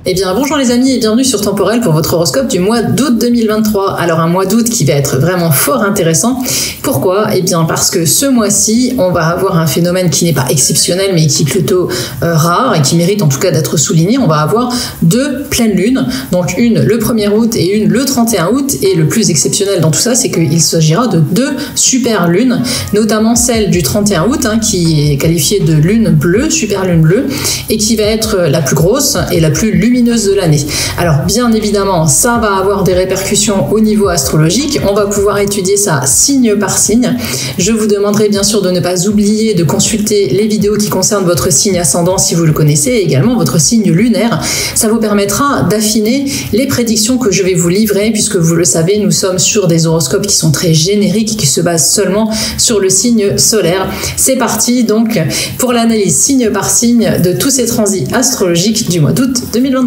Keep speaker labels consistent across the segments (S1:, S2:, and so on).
S1: Eh bien bonjour les amis et bienvenue sur Temporel pour votre horoscope du mois d'août 2023. Alors un mois d'août qui va être vraiment fort intéressant. Pourquoi ? Eh bien parce que ce mois-ci on va avoir un phénomène qui n'est pas exceptionnel mais qui est plutôt rare et qui mérite en tout cas d'être souligné. On va avoir 2 pleines lunes, donc une le 1er août et une le 31 août. Et le plus exceptionnel dans tout ça c'est qu'il s'agira de 2 super lunes, notamment celle du 31 août qui est qualifiée de lune bleue, super lune bleue, et qui va être la plus grosse et la plus lumineuse de l'année. Alors bien évidemment ça va avoir des répercussions au niveau astrologique, on va pouvoir étudier ça signe par signe. Je vous demanderai bien sûr de ne pas oublier de consulter les vidéos qui concernent votre signe ascendant si vous le connaissez, et également votre signe lunaire. Ça vous permettra d'affiner les prédictions que je vais vous livrer, puisque vous le savez nous sommes sur des horoscopes qui sont très génériques, qui se basent seulement sur le signe solaire. C'est parti donc pour l'analyse signe par signe de tous ces transits astrologiques du mois d'août 2023.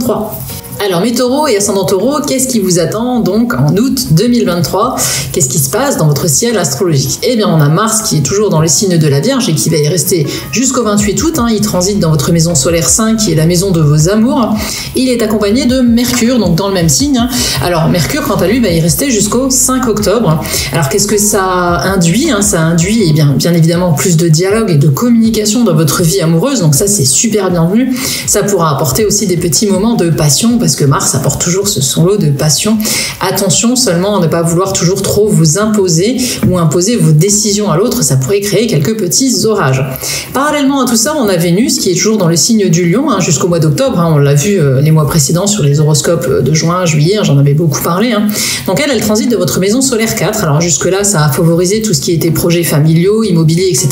S1: Alors mes taureaux et ascendants taureaux, qu'est-ce qui vous attend donc en août 2023 ? Qu'est-ce qui se passe dans votre ciel astrologique ? Eh bien on a Mars qui est toujours dans le signe de la Vierge et qui va y rester jusqu'au 28 août. Il transite dans votre maison solaire 5 qui est la maison de vos amours. Il est accompagné de Mercure, donc dans le même signe. Alors Mercure quant à lui va y rester jusqu'au 5 octobre. Alors qu'est-ce que ça induit ? Ça induit bien évidemment plus de dialogue et de communication dans votre vie amoureuse, donc ça c'est super bienvenu. Ça pourra apporter aussi des petits moments de passion, parce que Mars apporte toujours son lot de passion. Attention seulement à ne pas vouloir toujours trop vous imposer ou imposer vos décisions à l'autre, ça pourrait créer quelques petits orages. Parallèlement à tout ça, on a Vénus qui est toujours dans le signe du Lion jusqu'au mois d'octobre. On l'a vu les mois précédents sur les horoscopes de juin, juillet, j'en avais beaucoup parlé. Donc elle transite de votre maison solaire 4. Alors jusque-là, ça a favorisé tout ce qui était projets familiaux, immobiliers, etc.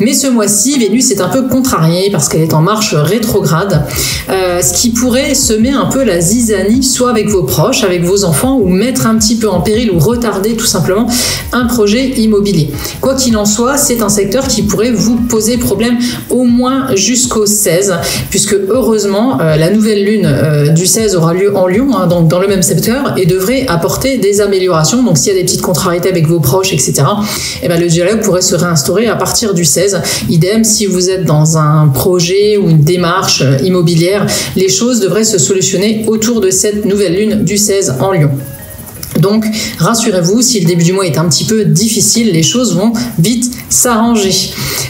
S1: Mais ce mois-ci, Vénus est un peu contrariée parce qu'elle est en marche rétrograde, ce qui pourrait semer un peu la zizanie, soit avec vos proches, avec vos enfants, ou mettre un petit peu en péril ou retarder tout simplement un projet immobilier. Quoi qu'il en soit, c'est un secteur qui pourrait vous poser problème au moins jusqu'au 16, puisque heureusement la nouvelle lune du 16 aura lieu en Lion, donc dans le même secteur, et devrait apporter des améliorations. Donc s'il y a des petites contrariétés avec vos proches, etc., le dialogue pourrait se réinstaurer à partir du 16. Idem si vous êtes dans un projet ou une démarche immobilière, les choses devraient se solutionner autour de cette nouvelle lune du 16 en Lion. Donc, rassurez-vous, si le début du mois est un petit peu difficile, les choses vont vite s'arranger.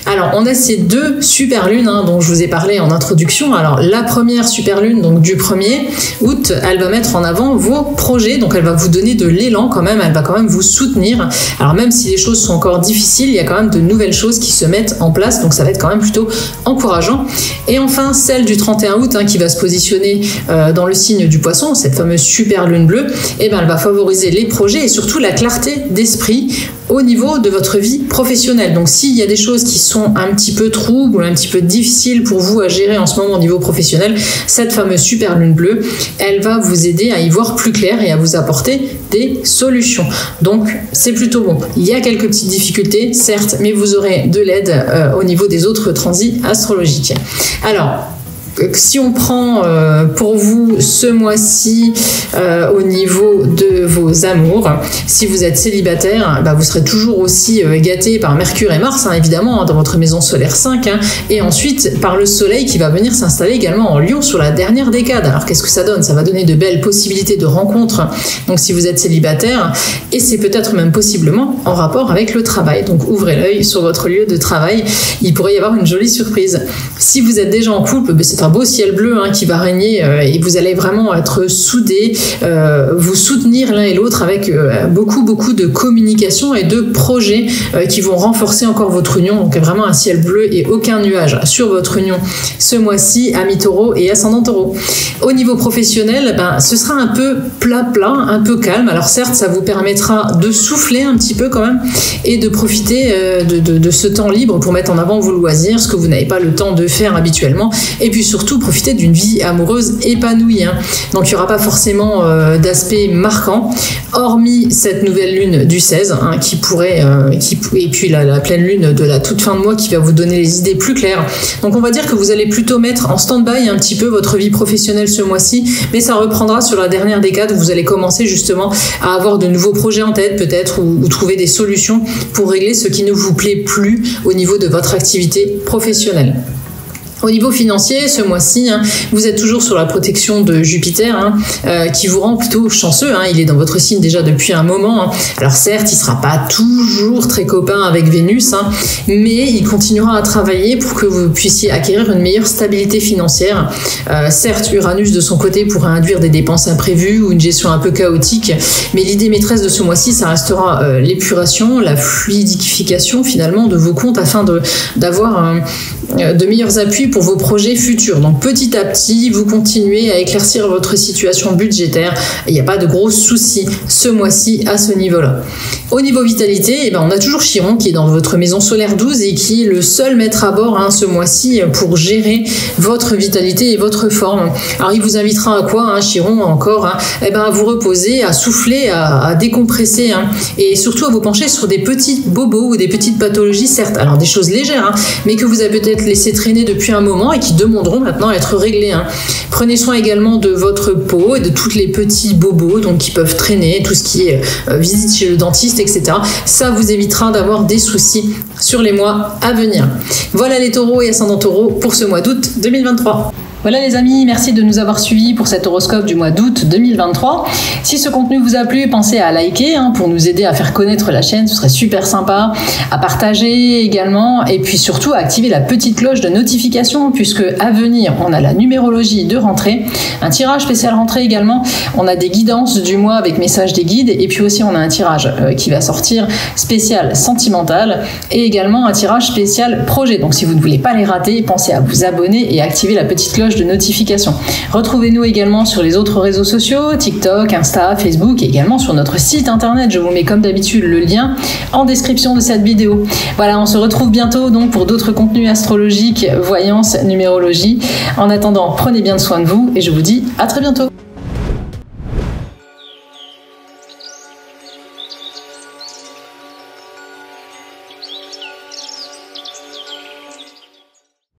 S1: Alors, on a ces 2 super lunes dont je vous ai parlé en introduction. Alors, la première super lune, donc du 1er août, elle va mettre en avant vos projets, donc elle va vous donner de l'élan quand même, elle va quand même vous soutenir. Alors, même si les choses sont encore difficiles, il y a quand même de nouvelles choses qui se mettent en place, donc ça va être quand même plutôt encourageant. Et enfin, celle du 31 août qui va se positionner dans le signe du Poisson, cette fameuse super lune bleue, elle va favoriser les projets et surtout la clarté d'esprit au niveau de votre vie professionnelle. Donc s'il y a des choses qui sont un petit peu troubles ou un petit peu difficiles pour vous à gérer en ce moment au niveau professionnel, cette fameuse super lune bleue, elle va vous aider à y voir plus clair et à vous apporter des solutions. Donc c'est plutôt bon. Il y a quelques petites difficultés, certes, mais vous aurez de l'aide au niveau des autres transits astrologiques. Alors, si on prend pour vous ce mois-ci au niveau de vos amours, si vous êtes célibataire, vous serez toujours aussi gâté par Mercure et Mars, évidemment, dans votre maison solaire 5, et ensuite par le Soleil qui va venir s'installer également en Lion sur la dernière décade. Alors qu'est-ce que ça donne ? Ça va donner de belles possibilités de rencontres, donc si vous êtes célibataire, et c'est peut-être même possiblement en rapport avec le travail. Donc ouvrez l'œil sur votre lieu de travail, il pourrait y avoir une jolie surprise. Si vous êtes déjà en couple, c'est un beau ciel bleu qui va régner et vous allez vraiment être soudés, vous soutenir l'un et l'autre avec beaucoup de communication et de projets qui vont renforcer encore votre union. Donc vraiment un ciel bleu et aucun nuage sur votre union ce mois-ci, amis taureaux et ascendants taureaux. Au niveau professionnel, ce sera un peu plat, un peu calme. Alors certes, ça vous permettra de souffler un petit peu quand même et de profiter de ce temps libre pour mettre en avant vos loisirs, ce que vous n'avez pas le temps de faire habituellement, et puis surtout profiter d'une vie amoureuse épanouie. Donc il n'y aura pas forcément d'aspect marquant, hormis cette nouvelle lune du 16 qui pourrait, et puis la pleine lune de la toute fin de mois qui va vous donner les idées plus claires. Donc on va dire que vous allez plutôt mettre en stand-by un petit peu votre vie professionnelle ce mois-ci, mais ça reprendra sur la dernière décade où vous allez commencer justement à avoir de nouveaux projets en tête peut-être, ou trouver des solutions pour régler ce qui ne vous plaît plus au niveau de votre activité professionnelle. Au niveau financier, ce mois-ci, vous êtes toujours sur la protection de Jupiter, qui vous rend plutôt chanceux. Il est dans votre signe déjà depuis un moment. Alors certes, il sera pas toujours très copain avec Vénus, mais il continuera à travailler pour que vous puissiez acquérir une meilleure stabilité financière. Certes, Uranus de son côté pourrait induire des dépenses imprévues ou une gestion un peu chaotique, mais l'idée maîtresse de ce mois-ci, ça restera l'épuration, la fluidification finalement de vos comptes afin d'avoir de meilleurs appuis pour vos projets futurs. Donc petit à petit, vous continuez à éclaircir votre situation budgétaire. Il n'y a pas de gros soucis ce mois-ci à ce niveau-là. Au niveau vitalité, on a toujours Chiron qui est dans votre maison solaire 12 et qui est le seul maître à bord ce mois-ci pour gérer votre vitalité et votre forme. Alors il vous invitera à quoi, Chiron encore à vous reposer, à souffler, à décompresser et surtout à vous pencher sur des petits bobos ou des petites pathologies, certes, alors des choses légères, mais que vous avez peut-être laissé traîner depuis un moment et qui demanderont maintenant à être réglées. Prenez soin également de votre peau et de tous les petits bobos donc qui peuvent traîner, tout ce qui est visite chez le dentiste, etc. Ça vous évitera d'avoir des soucis sur les mois à venir. Voilà les taureaux et ascendants taureaux pour ce mois d'août 2023. Voilà les amis, merci de nous avoir suivis pour cet horoscope du mois d'août 2023. Si ce contenu vous a plu, pensez à liker pour nous aider à faire connaître la chaîne, ce serait super sympa, à partager également et puis surtout à activer la petite cloche de notification puisque à venir, on a la numérologie de rentrée, un tirage spécial rentrée également, on a des guidances du mois avec messages des guides et puis aussi on a un tirage qui va sortir spécial sentimental et également un tirage spécial projet. Donc si vous ne voulez pas les rater, pensez à vous abonner et activer la petite cloche de notification. Retrouvez-nous également sur les autres réseaux sociaux, TikTok, Insta, Facebook et également sur notre site internet. Je vous mets comme d'habitude le lien en description de cette vidéo. Voilà, on se retrouve bientôt donc pour d'autres contenus astrologiques, voyance, numérologie. En attendant, prenez bien soin de vous et je vous dis à très bientôt.